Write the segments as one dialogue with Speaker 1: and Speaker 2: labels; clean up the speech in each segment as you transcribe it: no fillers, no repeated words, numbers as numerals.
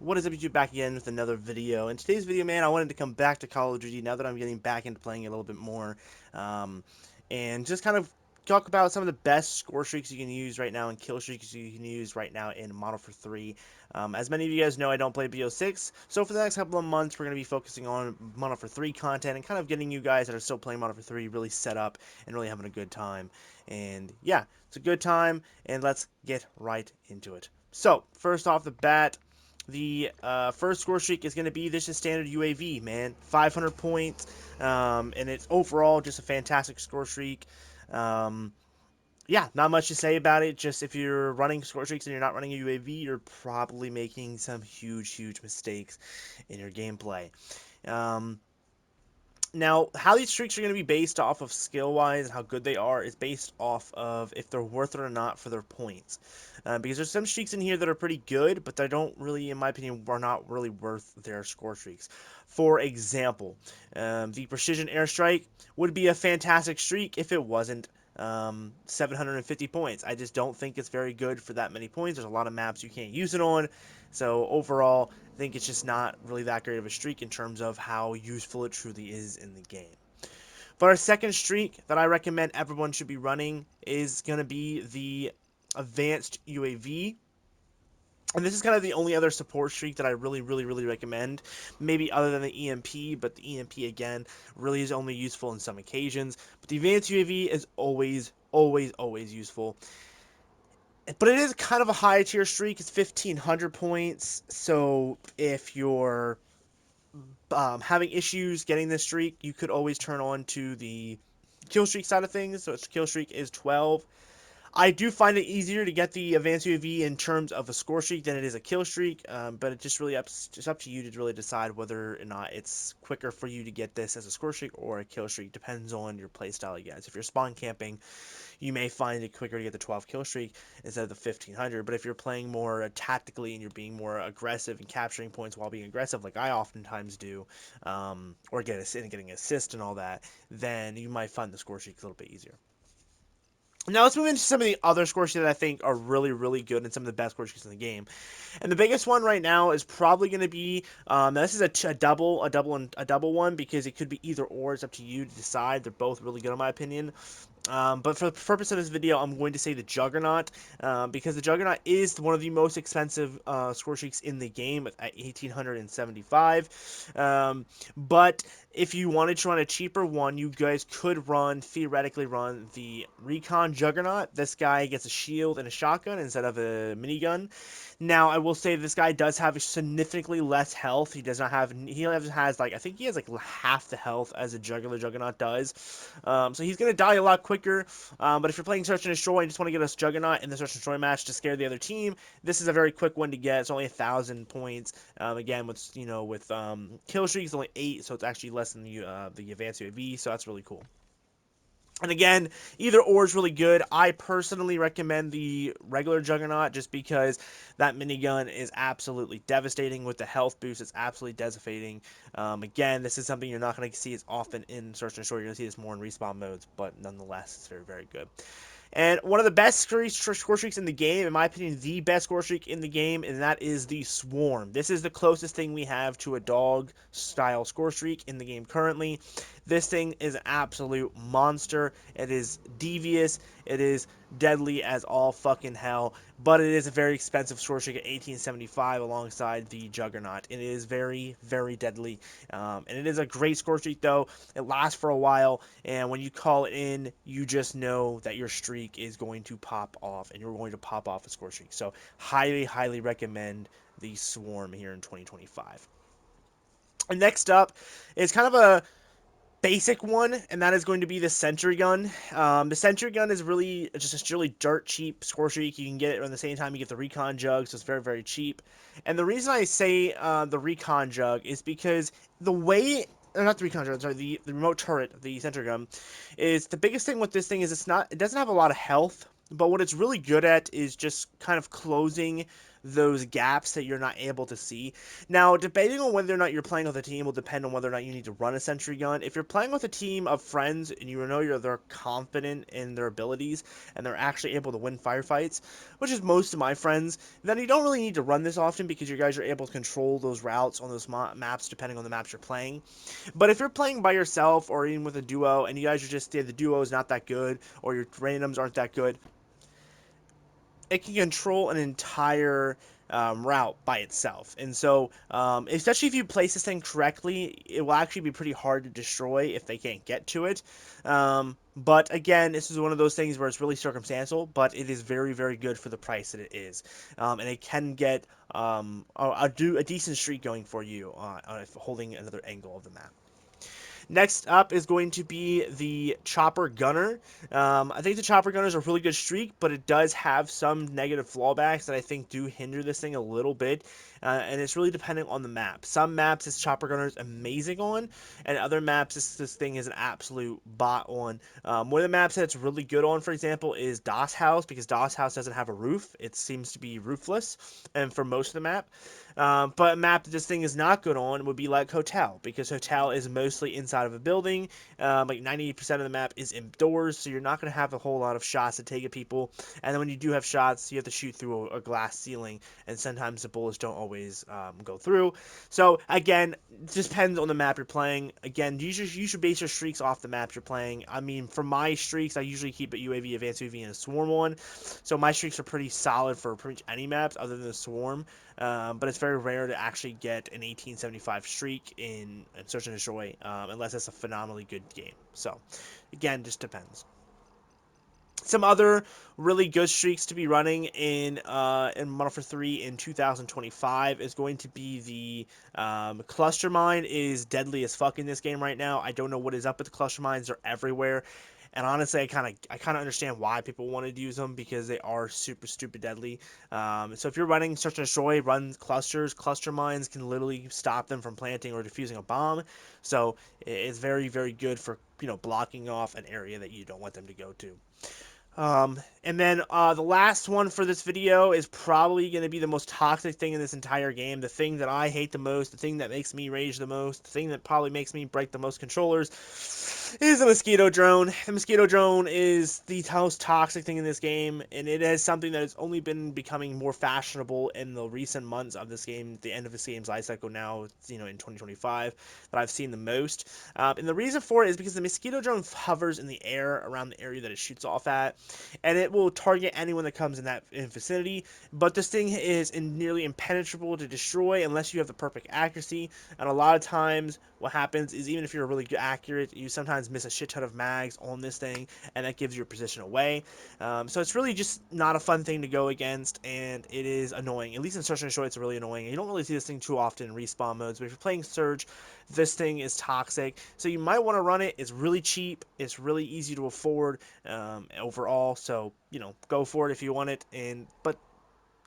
Speaker 1: What is up, YouTube? Back again with another video. In today's video, man, I wanted to come back to Call of Duty now that I'm getting back into playing it a little bit more, um, and just kind of talk about some of the best score streaks you can use right now and kill streaks you can use right now in Model for 3. As many of you guys know, I don't play BO6, so for the next couple of months, we're going to be focusing on Model for 3 content and kind of getting you guys that are still playing Model for 3 really set up and really having a good time. And yeah, it's a good time, and let's get right into it. So, first off the bat, the first score streak is going to be this is standard UAV, man. 500 points, and it's overall just a fantastic score streak. Um, yeah, not much to say about it. Just if you're running score streaks and you're not running a UAV, you're probably making some huge mistakes in your gameplay. Um, Now, how these streaks are going to be based off of skill-wise and how good they are is based off of if they're worth it or not for their points. Because there's some streaks in here that are pretty good, but they don't really, in my opinion, are not really worth their score streaks. For example, the Precision Airstrike would be a fantastic streak if it wasn't 750 points. I just don't think it's very good for that many points. There's a lot of maps you can't use it on. So overall, I think it's just not really that great of a streak in terms of how useful it truly is in the game. But our second streak that I recommend everyone should be running is going to be the Advanced UAV. And this is kind of the only other support streak that I really recommend. Maybe other than the EMP, but the EMP, again, really is only useful in some occasions. But the Advanced UAV is always useful. But it is kind of a high tier streak. It's 1,500 points. So if you're having issues getting this streak, you could always turn on to the kill streak side of things. So its kill streak is 12. I do find it easier to get the advanced UAV in terms of a score streak than it is a kill streak, but it just really just up to you to really decide whether or not it's quicker for you to get this as a score streak or a kill streak. Depends on your playstyle, guys. If you're spawn camping, you may find it quicker to get the 12 kill streak instead of the 1,500. But if you're playing more tactically and you're being more aggressive and capturing points while being aggressive, like I oftentimes do, or getting assist and all that, then you might find the score streak a little bit easier. Now let's move into some of the other score sheets that I think are really good and some of the best score sheets in the game. And the biggest one right now is probably going to be this is a double one because it could be either or. It's up to you to decide. They're both really good in my opinion. But for the purpose of this video, I'm going to say the Juggernaut, because the Juggernaut is one of the most expensive score streaks in the game at 1,875. But if you wanted to run a cheaper one, you guys could theoretically run the Recon Juggernaut. This guy gets a shield and a shotgun instead of a minigun. Now, I will say this guy does have significantly less health. He has like, I think he has like half the health as a Juggernaut does. So he's going to die a lot quicker. But if you're playing Search and Destroy and just want to get a Juggernaut in the Search and Destroy match to scare the other team, this is a very quick one to get. It's only 1,000 points. Again, with kill streaks, only 8, so it's actually less than the advanced UAV. So that's really cool. And again, either or is really good. I personally recommend the regular Juggernaut just because that minigun is absolutely devastating with the health boost. It's absolutely devastating. Again, this is something you're not going to see as often in Search and Destroy. You're going to see this more in respawn modes, but nonetheless, it's very good. And one of the best score streaks in the game, in my opinion, the best score streak in the game, and that is the Swarm. This is the closest thing we have to a dog-style score streak in the game currently. This thing is an absolute monster. It is devious. It is deadly as all fucking hell. But it is a very expensive score streak at 1875 alongside the Juggernaut. It is very deadly. And it is a great score streak, though. It lasts for a while. And when you call it in, you just know that your streak is going to pop off. And you're going to pop off a score streak. So highly recommend the Swarm here in 2025. And next up is kind of a basic one, and that is going to be the Sentry Gun. The Sentry Gun is really just a really dirt cheap score streak. You can get it around the same time you get the Recon Jug, so it's very cheap. And the reason I say the Recon Jug is because the way, or not the Recon Jug, sorry, the remote turret, the Sentry Gun, is the biggest thing with this thing is it doesn't have a lot of health, but what it's really good at is just kind of closing those gaps that you're not able to see. Now, depending on whether or not you're playing with a team will depend on whether or not you need to run a sentry gun. If you're playing with a team of friends and you know they're confident in their abilities and they're actually able to win firefights, which is most of my friends, then you don't really need to run this often because you guys are able to control those routes on those maps depending on the maps you're playing. But if you're playing by yourself or even with a duo and you guys are just, the duo is not that good or your randoms aren't that good, it can control an entire route by itself. And so, especially if you place this thing correctly, it will actually be pretty hard to destroy if they can't get to it. But again, this is one of those things where it's really circumstantial, but it is very, very good for the price that it is. And it can get a decent streak going for you holding another angle of the map. Next up is going to be the Chopper Gunner. I think the Chopper Gunner is a really good streak, but it does have some negative fallbacks that I think do hinder this thing a little bit, and it's really dependent on the map. Some maps this Chopper Gunner is amazing on, and other maps this thing is an absolute bot on. One of the maps that it's really good on, for example, is DOS House, because DOS House doesn't have a roof. It seems to be roofless, and for most of the map. But a map that this thing is not good on would be like Hotel, because Hotel is mostly inside of a building. Like 98% of the map is indoors, so you're not going to have a whole lot of shots to take at people. And then when you do have shots, you have to shoot through a glass ceiling, and sometimes the bullets don't always go through. So again, it just depends on the map you're playing. Again, you should base your streaks off the map you're playing. I mean, for my streaks, I usually keep it UAV, Advanced UAV, and a Swarm one. So my streaks are pretty solid for pretty much any maps other than the Swarm. But it's very rare to actually get an 1875 streak in Search and Destroy, unless it's a phenomenally good game. So, again, just depends. Some other really good streaks to be running in Modern Warfare 3 in 2025 is going to be the cluster mine is deadly as fuck in this game right now. I don't know what is up with the cluster mines; they're everywhere. And honestly, I kind of understand why people wanted to use them because they are super stupid deadly. So if you're running Search and Destroy, run clusters. Cluster mines can literally stop them from planting or defusing a bomb. So it's very, very good for blocking off an area that you don't want them to go to. And then the last one for this video is probably going to be the most toxic thing in this entire game. The thing that I hate the most, the thing that makes me rage the most, the thing that probably makes me break the most controllers is the Mosquito Drone. The Mosquito Drone is the most toxic thing in this game, and it is something that has only been becoming more fashionable in the recent months of this game, the end of this game's life cycle now, in 2025, that I've seen the most. And the reason for it is because the Mosquito Drone hovers in the air around the area that it shoots off at, and it will target anyone that comes in that vicinity. But this thing is nearly impenetrable to destroy unless you have the perfect accuracy. And a lot of times, what happens is even if you're really good accurate, you sometimes miss a shit ton of mags on this thing, and that gives your position away. So it's really just not a fun thing to go against, and it is annoying. At least in Search and Destroy, it's really annoying. You don't really see this thing too often in respawn modes, but if you're playing Surge, this thing is toxic. So you might want to run it. It's really cheap. It's really easy to afford overall. So go for it if you want it. But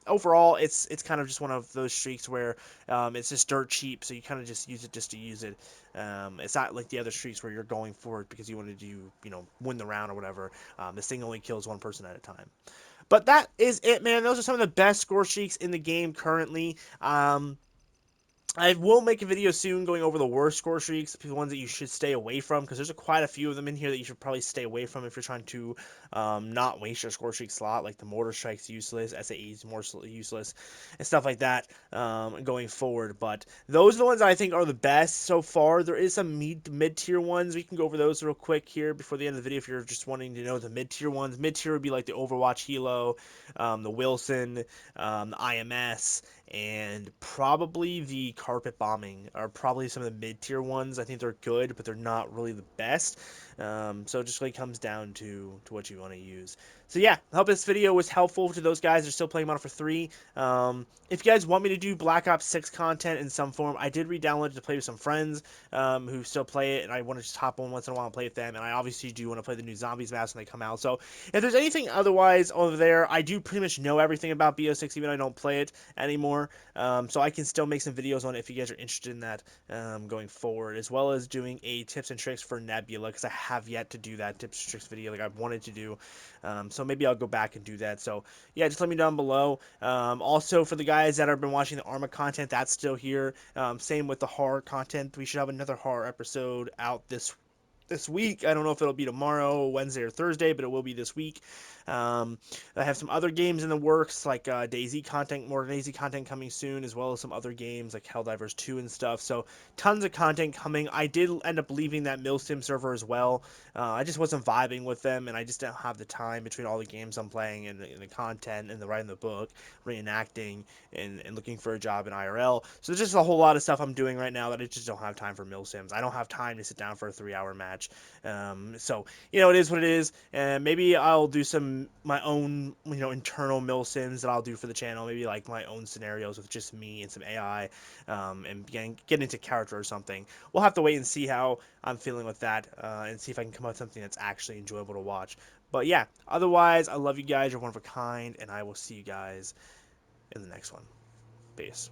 Speaker 1: overall, it's kind of just one of those streaks where it's just dirt cheap, so you kind of just use it just to use it. It's not like the other streaks where you're going for it because you want to do, win the round or whatever. This thing only kills one person at a time. But that is it, man. Those are some of the best score streaks in the game currently. I will make a video soon going over the worst score streaks, the ones that you should stay away from, because there's quite a few of them in here that you should probably stay away from if you're trying to not waste your score streak slot, like the Mortar Strike's useless, SAE's more useless, and stuff like that going forward. But those are the ones I think are the best so far. There is some mid-tier ones. We can go over those real quick here before the end of the video if you're just wanting to know the mid-tier ones. Mid-tier would be like the Overwatch Hilo, the Wilson, the IMS, and probably the Carpet Bombing are probably some of the mid-tier ones. I think they're good, but they're not really the best. So it just really comes down to what you want to use. So yeah, I hope this video was helpful to those guys that are still playing Modern Warfare 3. If you guys want me to do Black Ops 6 content in some form, I did re-download it to play with some friends who still play it, and I want to just hop on once in a while and play with them. And I obviously do want to play the new Zombies maps when they come out. So if there's anything otherwise over there, I do pretty much know everything about BO6, even though I don't play it anymore. So I can still make some videos on it if you guys are interested in that going forward, as well as doing a tips and tricks for Nebula, because I have yet to do that tips and tricks video like I wanted to do. So maybe I'll go back and do that. So yeah, just let me know down below. Also for the guys that have been watching the Arma content, that's still here. Same with the horror content. We should have another horror episode out this week. I don't know if it'll be tomorrow, Wednesday, or Thursday, but it will be this week. Um, I have some other games in the works, like DayZ content, more DayZ content coming soon, as well as some other games like Helldivers 2 and stuff. So tons of content coming. I did end up leaving that Milsim server as well. I just wasn't vibing with them, and I just didn't have the time between all the games I'm playing and the content and the writing the book, reenacting, and looking for a job in IRL. So there's just a whole lot of stuff I'm doing right now that I just don't have time for Milsims. I don't have time to sit down for a 3-hour match. So it is what it is, and maybe I'll do some my own internal milsims that I'll do for the channel. Maybe like my own scenarios with just me and some AI, and get into character or something. We'll have to wait and see how I'm feeling with that, and see if I can come up with something that's actually enjoyable to watch. But yeah, otherwise, I love you guys. You're one of a kind, and I will see you guys in the next one. Peace.